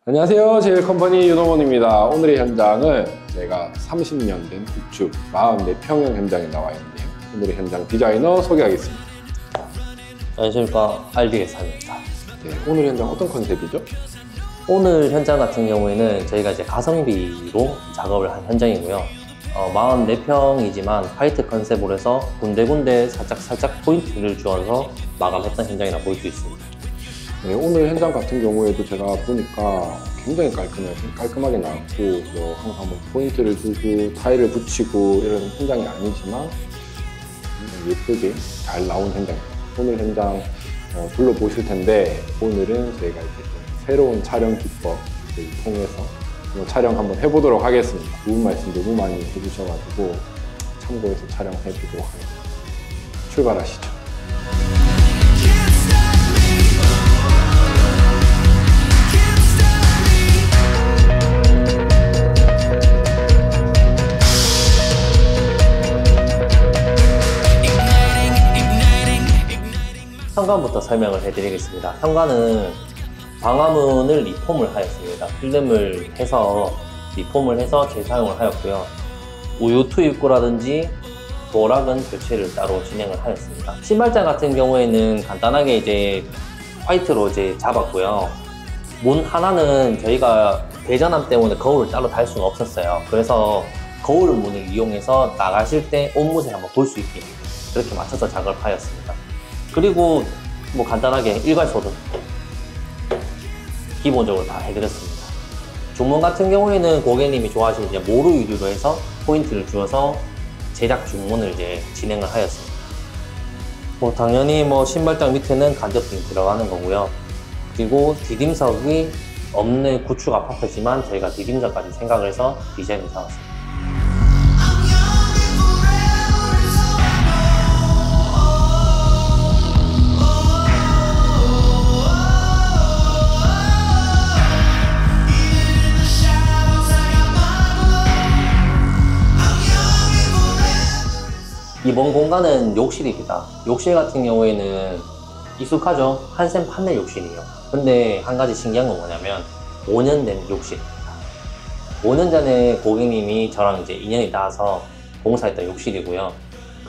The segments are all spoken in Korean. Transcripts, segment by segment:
안녕하세요. 제일컴퍼니 윤호원입니다. 오늘의 현장은 제가 30년 된 구축 44평형 현장에 나와 있는데요. 오늘의 현장 디자이너 소개하겠습니다. 안녕하십니까, RDS입니다. 네, 오늘 현장 어떤 컨셉이죠? 오늘 현장 같은 경우에는 저희가 이제 가성비로 작업을 한 현장이고요. 44평이지만 화이트 컨셉으로 해서 군데군데 살짝 포인트를 주어서 마감했던 현장이라 볼 수 있습니다. 네, 오늘 현장 같은 경우에도 제가 보니까 굉장히 깔끔하게 나왔고, 항상 포인트를 주고 타일을 붙이고 이런 현장이 아니지만 굉장히 예쁘게 잘 나온 현장입니다. 오늘 현장 둘러보실 텐데, 오늘은 저희가 이제 새로운 촬영 기법을 통해서 촬영 한번 해보도록 하겠습니다. 좋은 말씀 너무 많이 해주셔가지고 참고해서 촬영해보도록 하겠습니다. 출발하시죠. 현관부터 설명을 해드리겠습니다. 현관은 방화문을 리폼을 하였습니다. 필름을 해서 리폼을 해서 재사용을 하였고요. 우유투 입구라든지 도락은 교체를 따로 진행을 하였습니다. 신발장 같은 경우에는 간단하게 이제 화이트로 이제 잡았고요. 문 하나는 저희가 배전함 때문에 거울을 따로 달 수가 없었어요. 그래서 거울 문을 이용해서 나가실 때 옷무새 한번 볼 수 있게 그렇게 맞춰서 작업을 하였습니다. 그리고 간단하게 일괄소등 기본적으로 다 해드렸습니다. 중문 같은 경우에는 고객님이 좋아하시는 이제 모루 유리로 해서 포인트를 주어서 제작 중문을 이제 진행을 하였습니다. 당연히 신발장 밑에는 간접등이 들어가는 거고요. 그리고 디딤석이 없는 구축 아파트지만 저희가 디딤석까지 생각을 해서 디자인을 잡았습니다. 이번 공간은 욕실입니다. 욕실 같은 경우에는 익숙하죠? 한샘 판넬 욕실이에요. 근데 한 가지 신기한 건 뭐냐면 5년 된 욕실입니다. 5년 전에 고객님이 저랑 이제 인연이 닿아서 공사했던 욕실이고요.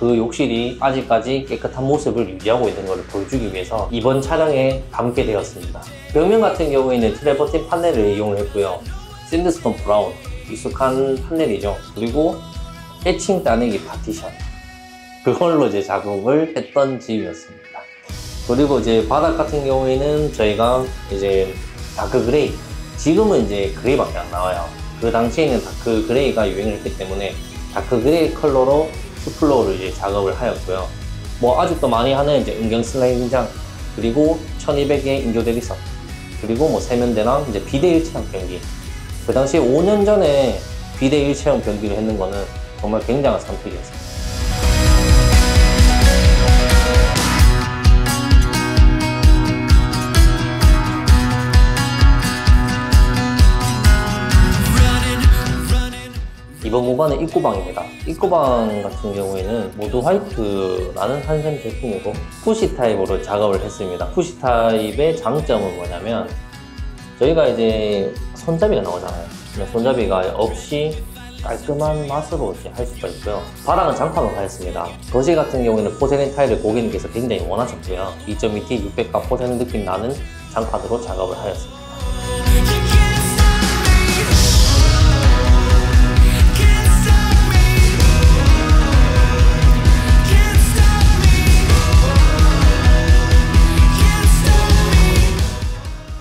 그 욕실이 아직까지 깨끗한 모습을 유지하고 있는 것을 보여주기 위해서 이번 촬영에 담게 되었습니다. 벽면 같은 경우에는 트래버틴 판넬을 이용했고요. 샌드스톤 브라운, 익숙한 판넬이죠. 그리고 해칭 따내기 파티션, 그걸로 이제 작업을 했던 집이었습니다. 그리고 이제 바닥 같은 경우에는 저희가 이제 다크 그레이, 지금은 이제 그레이밖에 안 나와요. 그 당시에는 다크 그레이가 유행을 했기 때문에 다크 그레이 컬러로 스플로어를 이제 작업을 하였고요. 아직도 많이 하는 이제 은경 슬라이딩장, 그리고 1200의 인조 대리석, 그리고 세면대랑 이제 비대 일체형 변기. 그 당시에 5년 전에 비대 일체형 변기를 했는 거는 정말 굉장한 선택이었습니다. 이번 공간은 입구방입니다. 입구방 같은 경우에는 모두 화이트라는 한샘 제품이고 푸시 타입으로 작업을 했습니다. 푸시 타입의 장점은 뭐냐면 저희가 이제 손잡이가 나오잖아요. 손잡이가 없이 깔끔한 맛으로 이제 할 수가 있고요. 바닥은 장판으로 하였습니다. 거실 같은 경우에는 포세린 타일을 고객님께서 굉장히 원하셨고요. 2.2T 600가 포세린 느낌 나는 장판으로 작업을 하였습니다.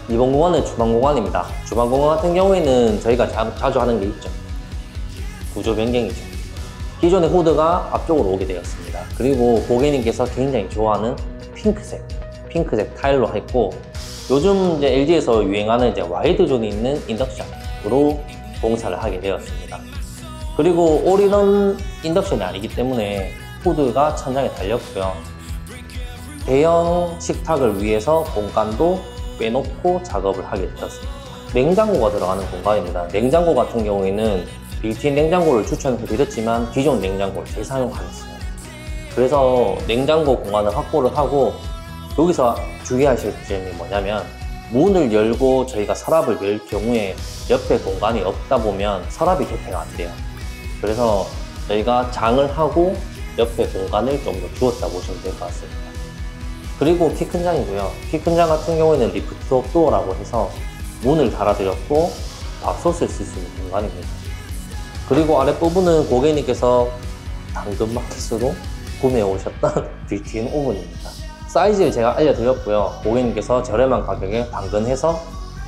이번 공간은 주방 공간입니다. 주방 공간 같은 경우에는 저희가 자주 하는 게 있죠. 구조 변경이죠. 기존의 후드가 앞쪽으로 오게 되었습니다. 그리고 고객님께서 굉장히 좋아하는 핑크색 타일로 했고, 요즘 이제 LG에서 유행하는 이제 와이드 존이 있는 인덕션으로 공사를 하게 되었습니다. 그리고 올인원 인덕션이 아니기 때문에 후드가 천장에 달렸고요. 대형 식탁을 위해서 공간도 빼놓고 작업을 하게 되었습니다. 냉장고가 들어가는 공간입니다. 냉장고 같은 경우에는 빌트인 냉장고를 추천해 드렸지만 기존 냉장고를 재사용하였어요. 그래서 냉장고 공간을 확보를 하고, 여기서 주의하실 점이 뭐냐면 문을 열고 저희가 서랍을 열 경우에 옆에 공간이 없다 보면 서랍이 개폐가 안 돼요. 그래서 저희가 장을 하고 옆에 공간을 좀 더 주었다 보시면 될 것 같습니다. 그리고 키 큰 장이고요. 키 큰 장 같은 경우에는 리프트업 도어라고 해서 문을 달아드렸고 밥솥을 쓸 수 있는 공간입니다. 그리고 아랫부분은 고객님께서 당근마켓으로 구매해 오셨던 빌트인 오븐입니다. 사이즈를 제가 알려드렸고요. 고객님께서 저렴한 가격에 당근해서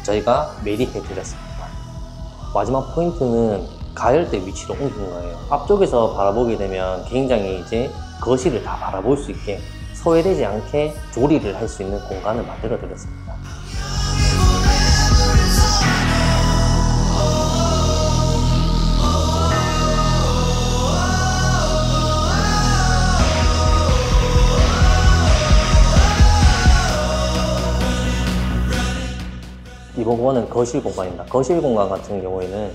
저희가 매립해 드렸습니다. 마지막 포인트는 가열대 위치로 옮긴 거예요. 앞쪽에서 바라보게 되면 굉장히 이제 거실을 다 바라볼 수 있게 소외되지 않게 조리를 할 수 있는 공간을 만들어 드렸습니다. 이번 거는 거실 공간입니다. 거실 공간 같은 경우에는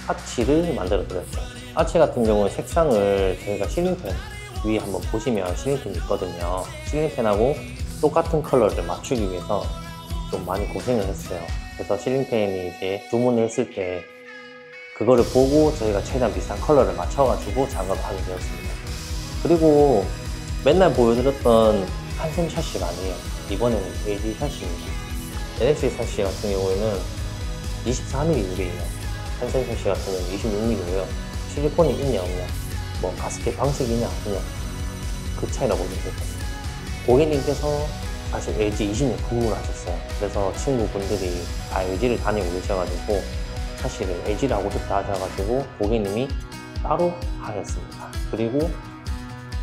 아치를 만들어 드렸죠. 아치 같은 경우는 색상을 저희가 실링팬 위에 한번 보시면 실링팬이 있거든요. 실링팬하고 똑같은 컬러를 맞추기 위해서 좀 많이 고생을 했어요. 그래서 실링팬이 이제 주문을 했을 때 그거를 보고 저희가 최대한 비슷한 컬러를 맞춰가지고 작업을 하게 되었습니다. 그리고 맨날 보여드렸던 한샘 샤시가 아니에요. 이번에는 LG 샤시입니다. NXT 샤시 같은 경우에는 24mm 유리예요. 한샘 샤시 같은 경우는 26mm고요. 실리콘이 있냐 없냐, 뭐 가스켓 방식이냐 아니냐, 그 차이라고 보시면 될 것 같습니다. 고객님께서 사실 LG 20년 근무를 하셨어요. 그래서 친구분들이 다 LG를 다니고 계셔가지고 샤시를 LG를 하고 싶다 하셔가지고 고객님이 따로 하셨습니다. 그리고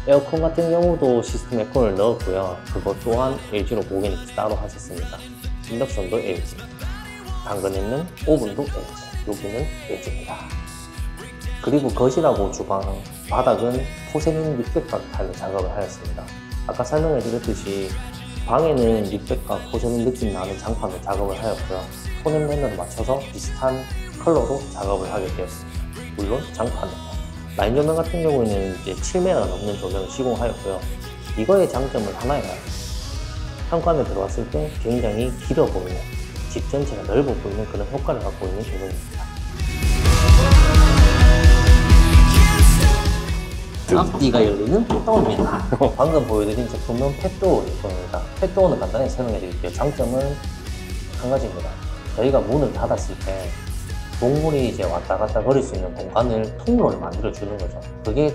에어컨 같은 경우도 시스템 에어컨을 넣었고요. 그것 또한 LG로 고객님께서 따로 하셨습니다. 인덕션도 LG, 당근에 있는 오븐도 LG, 여기는 LG입니다. 그리고 거실하고 주방, 바닥은 포세린 600각 타일로 작업을 하였습니다. 아까 설명해 드렸듯이 방에는 600각 포세린 느낌 나는 장판으로 작업을 하였고요. 톤앤 매너로 맞춰서 비슷한 컬러로 작업을 하게 되었습니다. 물론 장판은 라인 조명 같은 경우에는 이제 7m 넘는 조명을 시공하였고요. 이거의 장점은 하나예요. 현관에 들어왔을 때 굉장히 길어 보이는, 집 전체가 넓어 보이는 그런 효과를 갖고 있는 조명입니다. 앞뒤가 열리는 펫도어입니다. 방금 보여드린 제품은 펫도어 제품입니다. 펫도어는 간단히 설명해 드릴게요. 장점은 한 가지입니다. 저희가 문을 닫았을 때 동물이 이제 왔다 갔다 거릴 수 있는 공간을 통로를 만들어 주는 거죠. 그게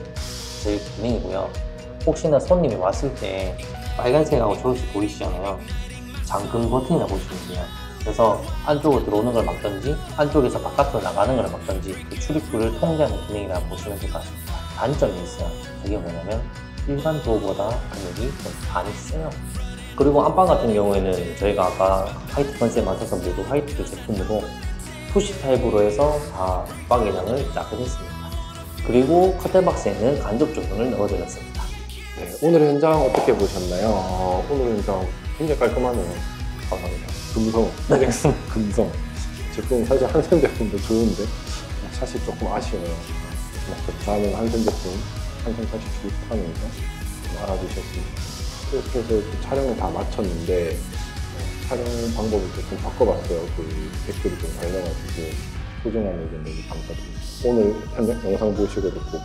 저희 기능이고요. 혹시나 손님이 왔을 때 빨간색하고 초록색 보이시잖아요. 잠금 버튼이라고 보시면 돼요. 그래서 안쪽으로 들어오는 걸 막든지 안쪽에서 바깥으로 나가는 걸 막든지 그 출입구를 통제하는 기능이라고 보시면 될 것 같습니다. 단점이 있어요. 그게 뭐냐면 일반 도어보다 금액이 좀 많이 세요. 그리고 안방 같은 경우에는 저희가 아까 화이트 컨셉에 맞춰서 모두 화이트 제품으로 푸시 타입으로 해서 다 방해장을 짜게 됐습니다. 그리고 커튼박스에는 간접 조명을 넣어드렸습니다. 네, 오늘 현장 어떻게 보셨나요? 오늘 현장 굉장히 깔끔하네요. 감사합니다. 금성, 금성. 제품 사실 한샘 제품도 좋은데 사실 조금 아쉬워요. 다음에는 한샘 제품, 한샘 사실 주입하면서 알아주셨습니다. 이렇게 해서 촬영을 다 마쳤는데 촬영 방법을 조금 바꿔봤어요. 그 댓글이 좀 달려가지고 소중한 의견 너무 감사드립니다. 오늘 영상 보시고도 꼭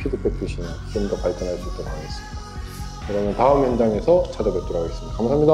피드백 주시면 좀 더 발전할 수 있도록 하겠습니다. 그러면 다음 현장에서 찾아뵙도록 하겠습니다. 감사합니다.